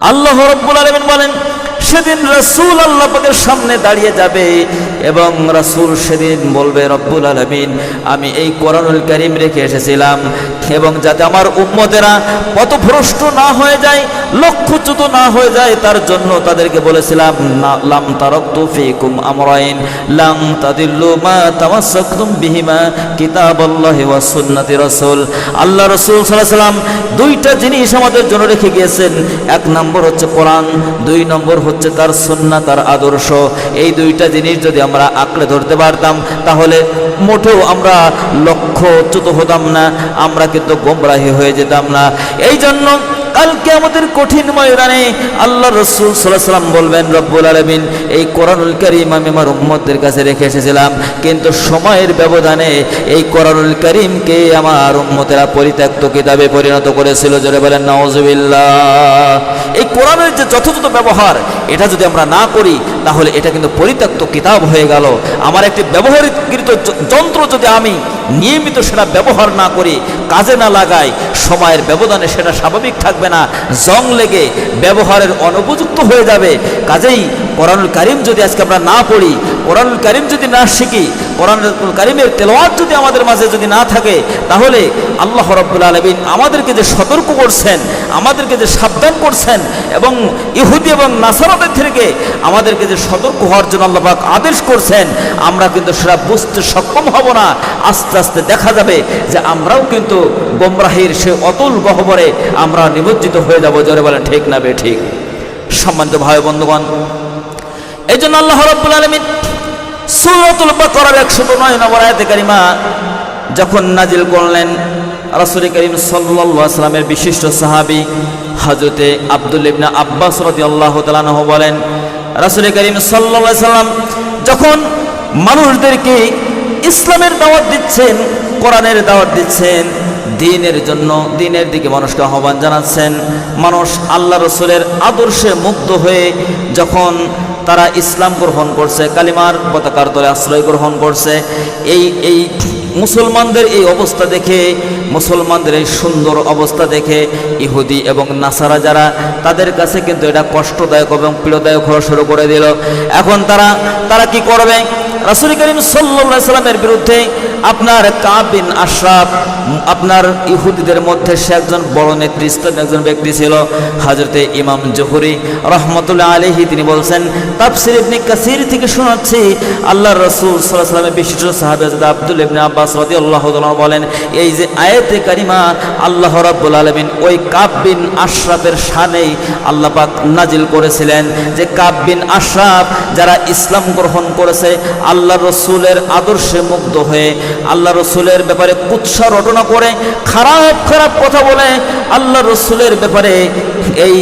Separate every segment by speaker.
Speaker 1: আল্লাহ রাব্বুল আলামিন বলেন, সেদিন রাসূল আল্লাহ পাকের সামনে দাঁড়িয়ে যাবে এবং রাসূল সেদিন বলবে, রব্বুল আলামিন আমি এই কোরআনুল কারীম রেখে এসেছিলাম এবং যাতে আমার উম্মতেরা পথভ্রষ্ট না হয়ে যায়, লক্ষ্যচ্যুত না হয়ে যায়, তার জন্য তাদেরকে বলেছিলাম লাম তারাকতু ফীকুম আমরাইন লাম তাদিল্লু মা তামাসসাকতুম বিহিমা কিতাবাল্লাহি ওয়া সুন্নতি রাসূল। আল্লাহ রাসূল সাল্লাল্লাহু আলাইহি ওয়াসাল্লাম দুইটা জিনিস আমাদের জন্য রেখে গিয়েছেন। এক নম্বর হচ্ছে কোরআন, দুই নম্বর হচ্ছে তার সুন্নাহ, তার আদর্শ। এই দুইটা জিনিস যদি আমরা আঁকড়ে ধরতে পারতাম তাহলে মোটেও আমরা লক্ষ্যচ্যুত হতাম না, আমরা কিন্তু গোমরাহী হয়ে যেতাম না। এই জন্য কালকে আমাদের কঠিন ময়দানে আল্লাহ রাসূল সাল্লাল্লাহু আলাইহি ওয়াসাল্লাম বলবেন, রব্বুল আলামিন এই কোরআনুল কারীম আমি আমার উম্মতদের কাছে রেখে এসেছিলাম, কিন্তু সময়ের ব্যবধানে এই কোরআনুল কারীমকে আমার উম্মতেরা পরিত্যক্ত কিতাবে পরিণত করেছিল। জোরে বলেন নাউযুবিল্লাহ। এই কোরআনের যে যথাযথ ব্যবহার, এটা যদি আমরা না করি তাহলে এটা কিন্তু পরিত্যক্ত কিতাব হয়ে গেল। আমার একটি ব্যবহৃত যন্ত্র যদি আমি নিয়মিত সেটা ব্যবহার না করি, কাজে না লাগাই, সময়ের ব্যবধানে সেটা স্বাভাবিক থাকবে না, জং লেগে ব্যবহারের অনুপযুক্ত হয়ে যাবে। কাজেই কোরআনুল কারীম যদি আজকে আমরা না পড়ি, কোরআনুল কারীম যদি না শিখি, কোরআনুল কারীমের তেলাওয়াত যদি আমাদের মাঝে যদি না থাকে, তাহলে আল্লাহ রাব্বুল আলামিন আমাদেরকে যে সতর্ক করছেন, আমাদেরকে যে সাবধান করছেন এবং ইহুদি এবং নাসারাদের থেকে আমাদেরকে যে সতর্ক হওয়ার জন্য আল্লাহ পাক আদেশ করছেন, আমরা কিন্তু সেটা বুঝতে সক্ষম হব না। আস্তে আস্তে দেখা যাবে যে আমরাও কিন্তু গোমরাহির সে অতুল গহ্বরে আমরা নিমজ্জিত হয়ে যাব। জোরে বলেন ঠিক না বে ঠিক? সম্মানিত ভাই বন্ধুগণ, এই জন্য আল্লাহ রাব্বুল আলামিন সূরাতুল বাকারার 109 নম্বর আয়াতে কারিমা যখন নাজিল করলেন, রাসূল করিম সাল্লাল্লাহু আলাইহি ওয়াসাল্লামের বিশিষ্ট সাহাবী হযরতে আব্দুল্লাহ ইবনে আব্বাস রাদিয়াল্লাহু তাআলা আনহু বলেন, রাসূল করিম সাল্লাল্লাহু আলাইহি ওয়াসাল্লাম যখন মানুষদেরকে ইসলামের দাওয়াত দিচ্ছেন, কোরআনের দাওয়াত দিচ্ছেন, দ্বীনের জন্য, দ্বীনের দিকে মানুষকে আহ্বান জানাচ্ছেন, মানুষ আল্লাহ রাসূলের আদর্শে মুগ্ধ হয়ে যখন তারা ইসলাম গ্রহণ করছে, কালিমার পতাকার তলে আশ্রয় গ্রহণ করছে, এই মুসলমানদের এই অবস্থা দেখে, মুসলমানদের এই সুন্দর অবস্থা দেখে ইহুদি এবং নাসারা যারা, তাদের কাছে কিন্তু এটা কষ্টদায়ক এবং পীড়াদায়ক হওয়া শুরু করে দিল। এখন তারা কি করবে? রাসূল করিম সাল্লাল্লাহু আলাইহি ওয়াসাল্লামের বিরুদ্ধে আপনার কাব বিন আশরাফ, আপনার ইহুদিদের মধ্যে সে একজন বড় নেতৃস্থানীয় একজন ব্যক্তি ছিল, হযরতে ইমাম জুহরি রাহমাতুল্লাহ আলাইহি, তিনি বলছেন, তাফসীর ইবনে কাসীর থেকে শোনাচ্ছি, আল্লাহর রাসূল সাল্লাল্লাহু আলাইহি ওয়াসাল্লামের বিশিষ্ট সাহাবী হযরত আব্দুল্লাহ ইবনে আব্বাস রাদিয়াল্লাহু তাআলা বলেন, এই যে আয়াতে কারিমা আল্লাহ রাব্বুল আলামিন ওই কাব বিন আশরাফের শানেই আল্লাহ পাক নাজিল করেছিলেন যে কাব বিন আশরাফ যারা ইসলাম গ্রহণ করেছে, আল্লাহ রসুলের আদর্শে মুগ্ধ হয়ে, আল্লাহ রসুলের ব্যাপারে কুৎসা রটনা করে, খারাপ খারাপ কথা বলে আল্লাহ রসুলের ব্যাপারে এই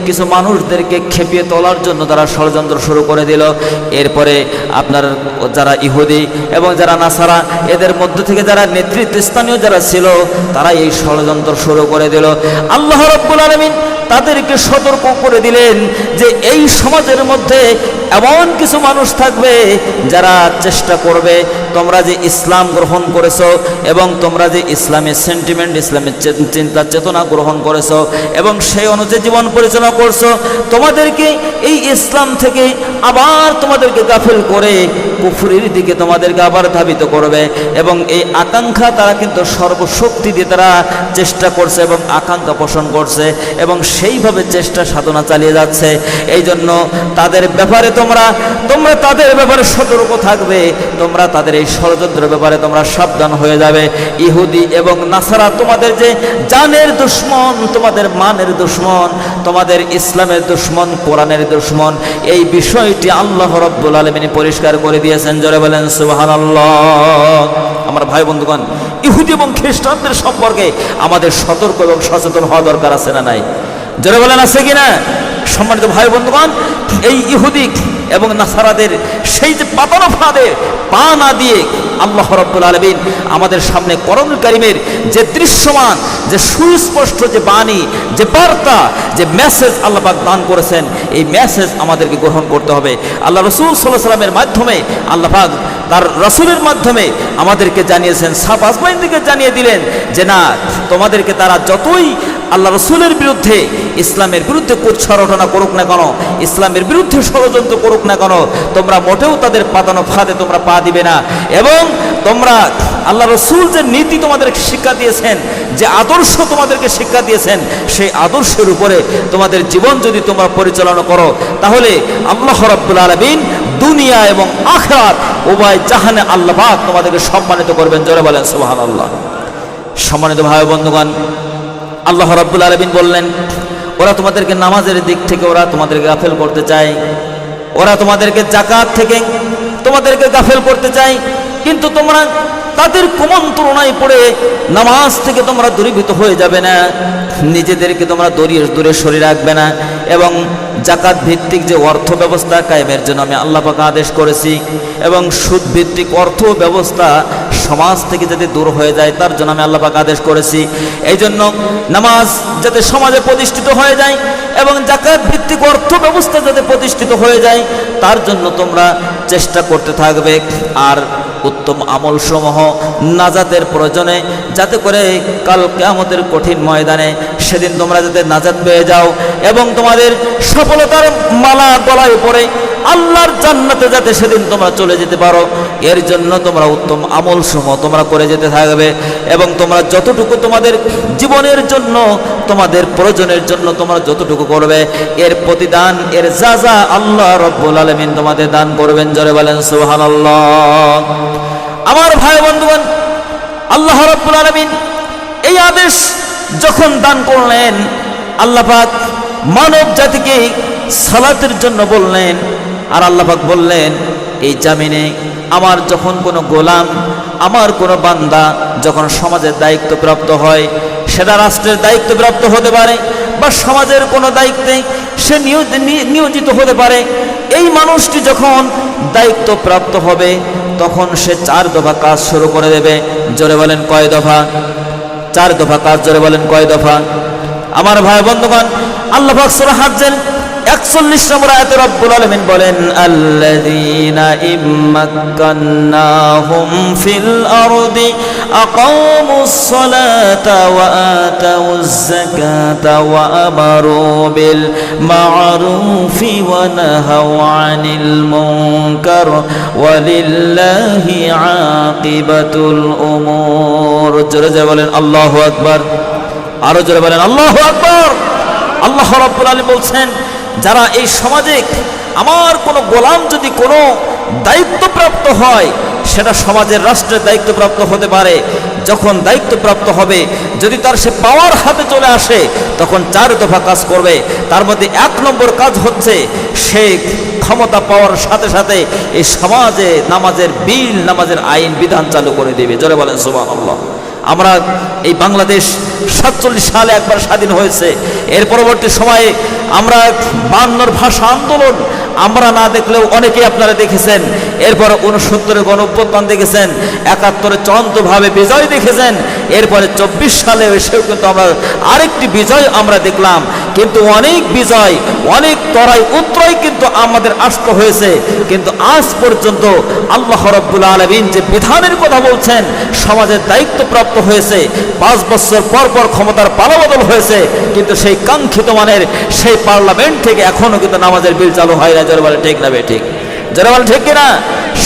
Speaker 1: কিছু মানুষদেরকে খেপিয়ে তোলার জন্য তারা ষড়যন্ত্র শুরু করে দিল। এরপরে আপনার যারা ইহুদি এবং যারা নাসারা, এদের মধ্য থেকে যারা নেতৃত্বস্থানীয় যারা ছিল, তারা এই ষড়যন্ত্র শুরু করে দিল। আল্লাহ রাব্বুল আলামিন তাদেরকে সতর্ক করে দিলেন যে এই সমাজের মধ্যে এমন কিছু মানুষ থাকবে যারা চেষ্টা করবে, তোমরা যে ইসলাম গ্রহণ করেছো এবং তোমরা যে ইসলামের সেন্টিমেন্ট, ইসলামের চিন্তা চেতনা গ্রহণ করেছো এবং সেই অনুযায়ী জীবন পরিচালনা করছো, তোমাদেরকে এই ইসলাম থেকে আবার তোমাদেরকে গাফিল করে কুফরির দিকে তোমাদেরকে আবার ধাবিত করবে। এবং এই আকাঙ্ক্ষা তারা কিন্তু সর্বশক্তি দিয়ে তারা চেষ্টা করছে এবং আকাঙ্ক্ষা পোষণ করছে এবং সেইভাবে চেষ্টা সাধনা চালিয়ে যাচ্ছে। এই জন্য তাদের ব্যাপারে তোমরা তাদের ব্যাপারে সতর্ক থাকবে, তোমরা তাদের এই ষড়যন্ত্রের ব্যাপারে তোমরা সাবধান হয়ে যাবে। ইহুদি এবং নাসারা তোমাদের যে জানের দুশমন, তোমাদের মানের দুশমন, তোমাদের ইসলামের দুশমন, কোরআনের দুশমন, এই বিষয়টি আল্লাহ রাব্বুল আলামিন পরিষ্কার করে দিয়েছেন। জোরে বলেন সুবহানাল্লাহ। আমার ভাই বন্ধুগণ, ইহুদি এবং খ্রিস্টানদের সম্পর্কে আমাদের সতর্ক এবং সচেতন হওয়া দরকার আছে না নাই? জোরে বলেন আছে কিনা? সম্মানিত ভাই বন্ধুগণ, এই ইহুদি এবং নাসারাদের সেই যে পাতানো ফাঁদে পা না দিয়ে আল্লাহ রাব্বুল আলামিন আমাদের সামনে কোরআনুল কারীমের যে দৃশ্যমান, যে সুস্পষ্ট যে বাণী, যে বার্তা, যে মেসেজ আল্লাহ পাক দান করেছেন, এই মেসেজ আমাদেরকে গ্রহণ করতে হবে। আল্লাহ রাসূল সাল্লাল্লাহু আলাইহি ওয়াসাল্লামের মাধ্যমে আল্লাহ পাক তার রাসূলের মাধ্যমে আমাদেরকে জানিয়েছেন, সাফ আসমাইন থেকে জানিয়ে দিলেন যে না, তোমাদেরকে তারা যতই আল্লাহ রসুলের বিরুদ্ধে, ইসলামের বিরুদ্ধে কুৎসা রটনা করুক না কেন, ইসলামের বিরুদ্ধে ষড়যন্ত্র করুক না কেন, তোমরা মোটেও তাদের পাতানো ফাঁদে তোমরা পা দিবে না। এবং তোমরা আল্লাহ রসুল যে নীতি তোমাদেরকে শিক্ষা দিয়েছেন, যে আদর্শ তোমাদেরকে শিক্ষা দিয়েছেন, সেই আদর্শের উপরে তোমাদের জীবন যদি তোমরা পরিচালনা করো, তাহলে আল্লাহ রাব্বুল আলামিন দুনিয়া এবং আখিরাত উভয় জাহানে আল্লাহ পাক তোমাদেরকে সম্মানিত করবেন। জোরে বলেন সুবহানাল্লাহ। সম্মানিত ভাই বন্ধুগণ, আল্লাহ রাব্বুল আলামিন বললেন, ওরা তোমাদেরকে নামাজের দিক থেকে ওরা তোমাদেরকে গাফেল করতে চায়, ওরা তোমাদেরকে যাকাত থেকে তোমাদেরকে গাফেল করতে চায়, কিন্তু তোমরা তাদের কুমন্ত্রণায় পড়ে নামাজ থেকে তোমরা দূরীভূত হয়ে যাবে না, নিজেদেরকে তোমরা দূরে সরিয়ে রাখবে না। এবং জাকাত ভিত্তিক যে অর্থ ব্যবস্থা কায়েমের জন্য আমি আল্লাহ পাক আদেশ করেছি, এবং সুদ ভিত্তিক অর্থ ব্যবস্থা সমাজ থেকে যাতে দূর হয়ে যায় তার জন্য আমি আল্লাহ পাক আদেশ করেছি। এই জন্য নামাজ যাতে সমাজে প্রতিষ্ঠিত হয়ে যায় এবং জাকাত ভিত্তিক অর্থ ব্যবস্থা যাতে প্রতিষ্ঠিত হয়ে যায় তার জন্য তোমরা চেষ্টা করতে থাকবে। আর উত্তম আমল সমূহ নাজাতের প্রয়োজনে, যাতে করে কাল কিয়ামতের কঠিন ময়দানে সেদিন তোমরা যাতে নাজাত পেয়ে যাও এবং তোমাদের সফলতার মালা গলায় পড়ে আল্লাহর জান্নাতে যাতে সেদিন তোমরা চলে যেতে পারো, এর জন্য তোমরা উত্তম আমল সমূহ তোমরা করে যেতে থাকবে। এবং তোমরা যতটুকু তোমাদের জীবনের জন্য, তোমাদের প্রয়োজনের জন্য তোমরা যতটুকু করবে, এর প্রতিদান, এর যাজা আল্লাহ রাব্বুল আলামিন তোমাদের দান করবেন। জোরে বলেন সুবহানাল্লাহ। আমার ভাই বন্ধুগণ, আল্লাহ রাব্বুল আলামিন এই আদেশ যখন দান করলেন, আল্লাহ পাক মানব জাতিকে সালাতের জন্য বললেন। আর আল্লাহ পাক বললেন, এই জামিনে আমার যখন কোনো গোলাম, আমার কোনো বান্দা যখন সমাজের দায়িত্বপ্রাপ্ত হয়, সেটা রাষ্ট্রের দায়িত্বপ্রাপ্ত হতে পারে বা সমাজের কোনো দায়িত্বে সে নিয়োজিত হতে পারে, এই মানুষটি যখন দায়িত্বপ্রাপ্ত হবে তখন সে 4 দফা কাজ শুরু করে দেবে। জোরে বলেন কয় দফা? 4 দফা কাজ। জোরে বলেন কয় দফা? আমার ভাই বন্ধুগণ, আল্লাহ পাক সূরা হজ্জের 41 নম্বর আয়াতে রব্বুল আলামিন বলেন, আল্লাযীনা ইম্মাক্কান্নাহুম ফিল আরদি আকামুস সালাতা ওয়া আতাউজ যাকাতা ওয়া আমারু বিল মা'রুফি ওয়া নাহাউ আনিল মুনকার ওয়া লিল্লাহি আকিবাতুল উমুর। জোরে জোরে বলেন আল্লাহু আকবার। আরো জোরে বলেন আল্লাহু আকবার। আল্লাহ রাব্বুল আলামিন বলছেন, যারা এই সমাজে আমার কোনো গোলাম যদি কোনো দায়িত্বপ্রাপ্ত হয়, সেটা সমাজের রাষ্ট্রের দায়িত্বপ্রাপ্ত হতে পারে, যখন দায়িত্বপ্রাপ্ত হবে যদি তার সে পাওয়ার হাতে চলে আসে তখন 4 দফা কাজ করবে। তার মধ্যে 1 নম্বর কাজ হচ্ছে সে ক্ষমতা পাওয়ার সাথে সাথে এই সমাজে নামাজের বিল, নামাজের আইন বিধান চালু করে দেবে। জোরে বলেন সুবহানাল্লাহ। আমরা এই বাংলাদেশ 47 সালে একবার স্বাধীন হয়েছে, এর পরবর্তী সময়ে আমরা 52 ভাষা আন্দোলন আমরা না দেখলেও অনেকেই আপনারা দেখেছেন, এরপরে 69 গণঅভ্যুত্থান দেখেছেন, 71 চূড়ান্তভাবে বিজয় দেখেছেন, এরপরে 24 সালে এসেও কিন্তু আমরা আরেকটি বিজয় আমরা দেখলাম। কিন্তু অনেক বিজয়, অনেক তরাই উত্তরাই কিন্তু আমাদের আসতে হয়েছে, কিন্তু আজ পর্যন্ত আল্লাহ রাব্বুল আলামিন যে বিধানের কথা বলছেন, সমাজের দায়িত্বপ্রাপ্ত হয়েছে, 5 বছর পর পর ক্ষমতার পালাবদল হয়েছে, কিন্তু সেই কাঙ্ক্ষিত মানের সেই পার্লামেন্ট থেকে এখনো কিন্তু নামাজের বিল চালু হয় না। জোরে বলে ঠিক না ঠিক? জোরে বলে ঠিক কিনা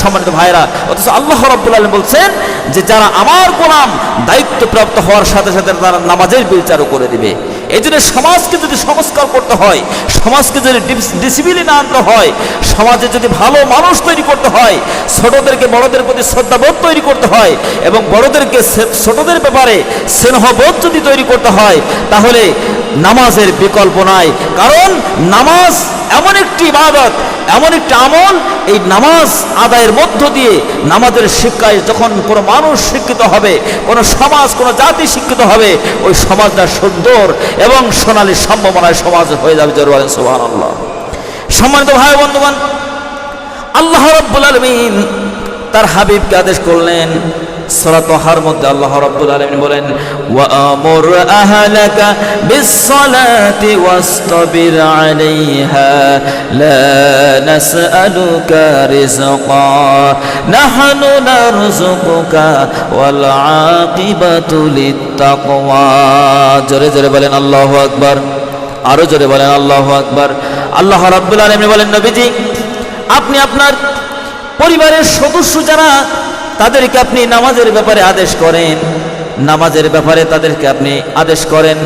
Speaker 1: সম্মানিত ভাইরা? অথচ আল্লাহ রাব্বুল আলামিন বলছেন যে যারা আমার গোলাম দায়িত্বপ্রাপ্ত হওয়ার সাথে সাথে তারা নামাজের বিল চালু করে দিবে। এই জন্য সমাজকে যদি সংস্কার করতে হয়, সমাজকে যদি ডিসিপ্লিনে আনতে হয়, সমাজে যদি ভালো মানুষ তৈরি করতে হয়, ছোটদেরকে বড়দের প্রতি শ্রদ্ধাবোধ তৈরি করতে হয় এবং বড়দেরকে ছোটদের ব্যাপারে স্নেহবোধ যদি তৈরি করতে হয়, তাহলে নামাজের বিকল্প নাই। কারণ নামাজ এমন একটি ইবাদত, এমন একটি আমল, এই নামাজ আদায়ের মধ্য দিয়ে নামাজের শিক্ষায় যখন কোনো মানুষ শিক্ষিত হবে, কোনো সমাজ, কোনো জাতি শিক্ষিত হবে, ওই সমাজটা সুন্দর এবং সোনালী সম্ভাবনায় সমাজ হয়ে যাবে। জোরে বলেন সুবহানাল্লাহ। সম্মানিত ভাই বন্ধুগণ, আল্লাহ রাব্বুল আলামিন তার হাবিবকে আদেশ করলেন, সূরা তাহার মধ্যে আল্লাহ রাব্বুল আলামিন বলেন, ওয়া'মুর আহলাকা বিস-সালাতি ওয়াসতাবির আলাইহা লা নাসআলুকা রিজকা নাহনু নারযুকুকা ওয়াল আকিবাতু লিত-তাকওয়া। জোরে জোরে বলেন আল্লাহু আকবার, আরো জোরে বলেন আল্লাহু আকবার। আল্লাহ রাব্বুল আলামিন বলেন, নবীজি আপনি আপনার পরিবারের সদস্য যারা তাদেরকে আপনি নামাজের ব্যাপারে আদেশ করেন, নামাজের ব্যাপারে তাদেরকে আপনি আদেশ করেন।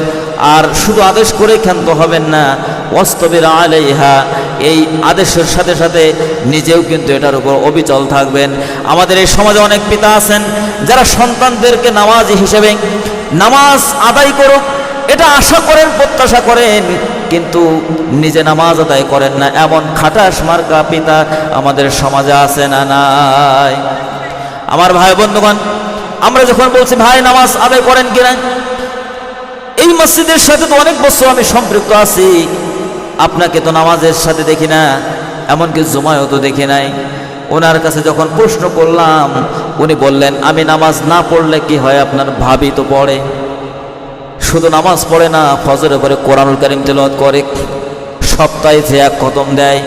Speaker 1: আর শুধু আদেশ করে ক্ষান্ত হবেন না, ওয়াসতাবির আলাইহা, এই আদেশের সাথে সাথে নিজেও কিন্তু এটার উপর অবিচল থাকবেন। আমাদের এই সমাজে অনেক পিতা আছেন যারা সন্তানদেরকে নামাজি হিসেবে নামাজ আদায় করুক এটা আশা করেন, প্রত্যাশা করেন, কিন্তু নিজে নামাজ আদায় করেন না। এমন খাটাস মার্কা পিতা আমাদের সমাজে আছে না নাই? আমার ভাই বন্ধুগণ, আমরা যখন বলছি ভাই নামাজ আদায় করেন কিনা, এই মসজিদের সাথে তো অনেক বছর আমি সম্পৃক্ত আছি, আপনাকে তো নামাজের সাথে দেখি না, এমনকি জুমায়ও তো দেখি নাই। ওনার কাছে যখন প্রশ্ন করলাম উনি বললেন, আমি নামাজ না পড়লে কি হয়, আপনার ভাবি তো পড়ে, শুধু নামাজ পড়ে না, ফজরের পরে কোরআনুল কারীম তেলাওয়াত করে, সপ্তাহে সে 1 খতম দেয়,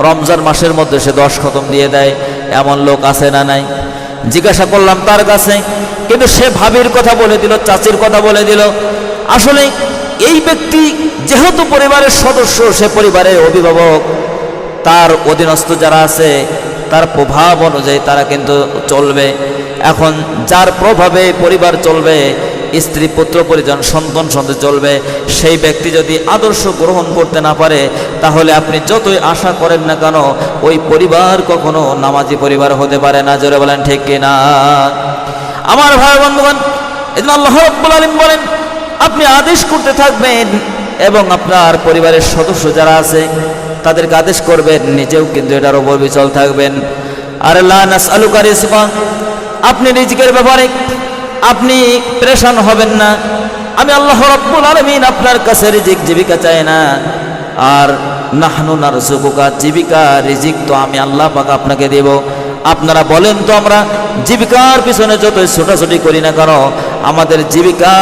Speaker 1: রমজান মাসের মধ্যে সে 10 খতম দিয়ে দেয়। এমন লোক আছে না নাই? জিজ্ঞাসা করলাম তার কাছে, কিন্তু সে ভাবির কথা বলে দিল, চাচির কথা বলে দিল। আসলে এই ব্যক্তি যেহেতু পরিবারের সদস্য, সে পরিবারের অভিভাবক, তার অধীনস্থ যারা আছে তার প্রভাব অনুযায়ী তারা কিন্তু চলবে। এখন যার প্রভাবে পরিবার চলবে, স্ত্রী পুত্র পরিজন সন্তান সন্তান চলবে, সেই ব্যক্তি যদি আদর্শ গ্রহণ করতে না পারে, তাহলে আপনি যতই আশা করেন না কেন ওই পরিবার কখনো নামাজি পরিবার হতে পারে না। জোরে বলেন ঠিক কিনা? আমার ভাই বন্ধুগণ, এজন্য আল্লাহ রাব্বুল আলামিন বলেন, আপনি আদেশ করতে থাকবেন এবং আপনার পরিবারের সদস্য যারা আছে তাদেরকে আদেশ করবেন, নিজেও কিন্তু এটার উপর বিচল থাকবেন। আর লা নাসআলুকা রিজকা, আপনি রিজিকের ব্যাপারে আপনি পেরেশান হবেন না। আমি আল্লাহ রাব্বুল আলামিন আপনার কাছে রিজিক জীবিকা চাই না। আর নাহনু নারযুকুকা, জীবিকা রিজিক তো আমি আল্লাহ পাক আপনাকে দেব। আপনারা বলেন তো আমরা জীবিকার পিছনে যতই ছোটাছুটি করি না কেন, আমাদের জীবিকা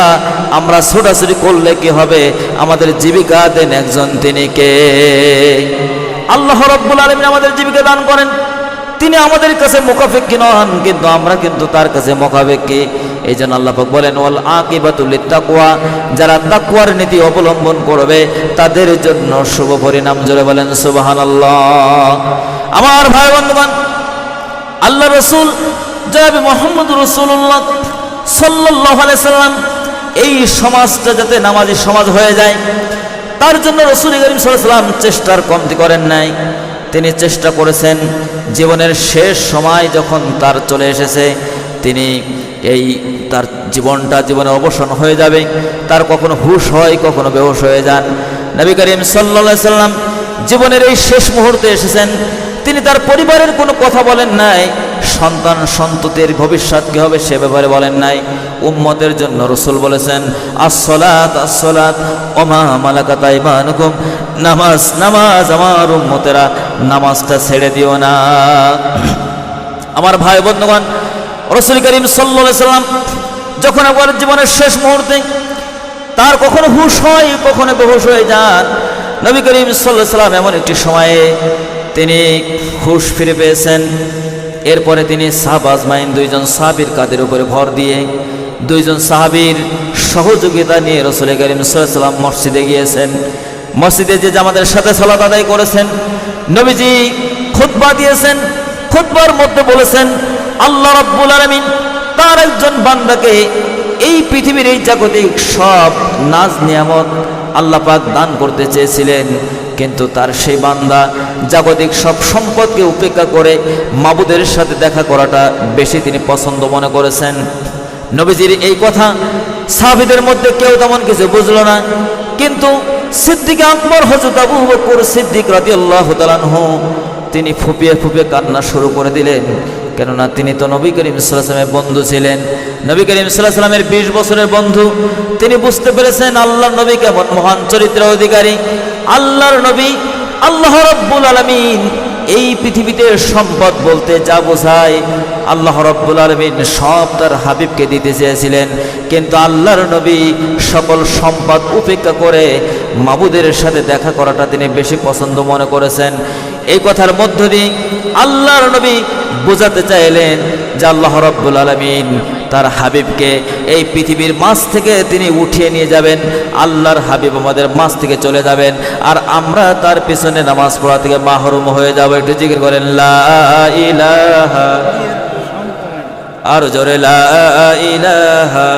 Speaker 1: আমরা ছোটাছুটি করলে কি হবে? আমাদের জীবিকা দেন একজন, তিনি কে? আল্লাহ রাব্বুল আলামিন আমাদের জীবিকা দান করেন, তিনি আমাদের কাছে মুখাপেক্ষী নন, কিন্তু আমরা কিন্তু তার কাছে মুখাপেক্ষী। এই জন্য আল্লাহ পাক বলেন, ওয়াল আকিবাতু লিত-তাকওয়া, যারা তাকওয়ার নীতি অবলম্বন করবে তাদের জন্য শুভ পরিণাম। জোরে বলেন সুবহানাল্লাহ। আমার ভাই বন্ধুগণ, আল্লাহ রাসূল জনাব মুহাম্মদ রাসূলুল্লাহ সাল্লাল্লাহু আলাইহি সাল্লাম এই সমাজটা যাতে নামাজি সমাজ হয়ে যায়, তার জন্য রাসূল করিম সাল্লাল্লাহু আলাইহি সাল্লাম চেষ্টার কমতি করেন নাই। তিনি চেষ্টা করেছেন, জীবনের শেষ সময় যখন তার চলে এসেছে, তিনি এই তার জীবনের অবসান হয়ে যাবে, তার কখনো হুঁশ হয়, কখনো বেহুশ হয়ে যান। নবী করিম সাল্লাল্লাহু আলাইহি সাল্লাম জীবনের এই শেষ মুহূর্তে এসেছেন, তিনি তার পরিবারের কোনো কথা বলেন নাই, সন্তান সন্ততির ভবিষ্যৎ কি হবে সে ব্যাপারে বলেন নাই। উম্মতের জন্য রাসূল বলেছেন, আসসালাত আসসালাত ওমা মালাকাত আইমানুকুম, নামাজ নামাজ, আমার উম্মতেরা নামাজটা ছেড়ে দিও না। আমার ভাই বন্ধুগণ, রাসূল করিম সাল্লাল্লাহু আলাইহি সাল্লাম যখন আমার জীবনের শেষ মুহূর্তে তার কখনো হুঁশ হয়, কখনো বেহুশ হয়ে যান, নবী করিম সাল্লাল্লাহু আলাইহি সাল্লাম এমন একটি সময়ে তিনি হুঁশ ফিরে পেয়েছেন। এরপরে তিনি সাহাবা আজমাইন 2 জন সাহাবীর কাঁধের উপরে ভর দিয়ে 2 জন সাহাবীর সহযোগিতা নিয়ে রাসূল করিম সাল্লাল্লাহু আলাইহি সাল্লাম মসজিদে গিয়েছেন। মসজিদে যে জামাতের সাথে সালাত আদায় করেছেন, নবীজি খুতবা দিয়েছেন। খুতবার মধ্যে বলেছেন, আল্লাহ রাব্বুল আলামিন তার একজন বান্দাকে এই পৃথিবীর এই জাগতিক সব নাজ নিয়ামত আল্লাহ পাক দান করতে চেয়েছিলেন, কিন্তু তার সেই বান্দা জাগতিক সব সম্পদকে উপেক্ষা করে মাবুদের সাথে দেখা করাটা বেশি তিনি পছন্দ মনে করেছেন। নবীজির এই কথা সাহাবীদের মধ্যে কেউ তেমন কিছু বুঝলো না, কিন্তু সিদ্দিক আকবর হযরত আবু বকর সিদ্দিক রাদিয়াল্লাহু তাআলা আনহু তিনি ফুপিয়ে ফুপিয়ে কান্না শুরু করে দিলেন। কেননা তিনি তো নবী করিম সাল্লাল্লাহু আলাইহি ওয়াসাল্লামের বন্ধু ছিলেন, নবী করিম সাল্লাল্লাহু আলাইহি ওয়াসাল্লামের 20 বছরের বন্ধু। তিনি বুঝতে পেরেছেন আল্লাহর নবী কেমন মহান চরিত্রের অধিকারী। আল্লাহর নবী আল্লাহ রাব্বুল আলামিন এই পৃথিবীতে সম্পদ বলতে যা বোঝায় আল্লাহ রাব্বুল আলামিন সব তার হাবিবকে দিতে চেয়েছিলেন, কিন্তু আল্লাহর নবী সকল সম্পদ উপেক্ষা করে মাবুদের সাথে দেখা করাটা তিনি বেশি পছন্দ মনে করেছেন। এই কথার মধ্য দিয়ে আল্লাহর নবী বোঝাতে চাইলেন যে আল্লাহ রাব্বুল আলামিন তার হাবিবকে এই পৃথিবীর মাঝ থেকে তিনি উঠিয়ে নিয়ে যাবেন, আল্লাহর হাবিব আমাদের মাঝ থেকে চলে যাবেন, আর আমরা তার পিছনে নামাজ পড়া থেকে মাহরুম হয়ে যাব। একটু জিকির করেন লা ইলাহা, আর জোরে লা ইলাহা।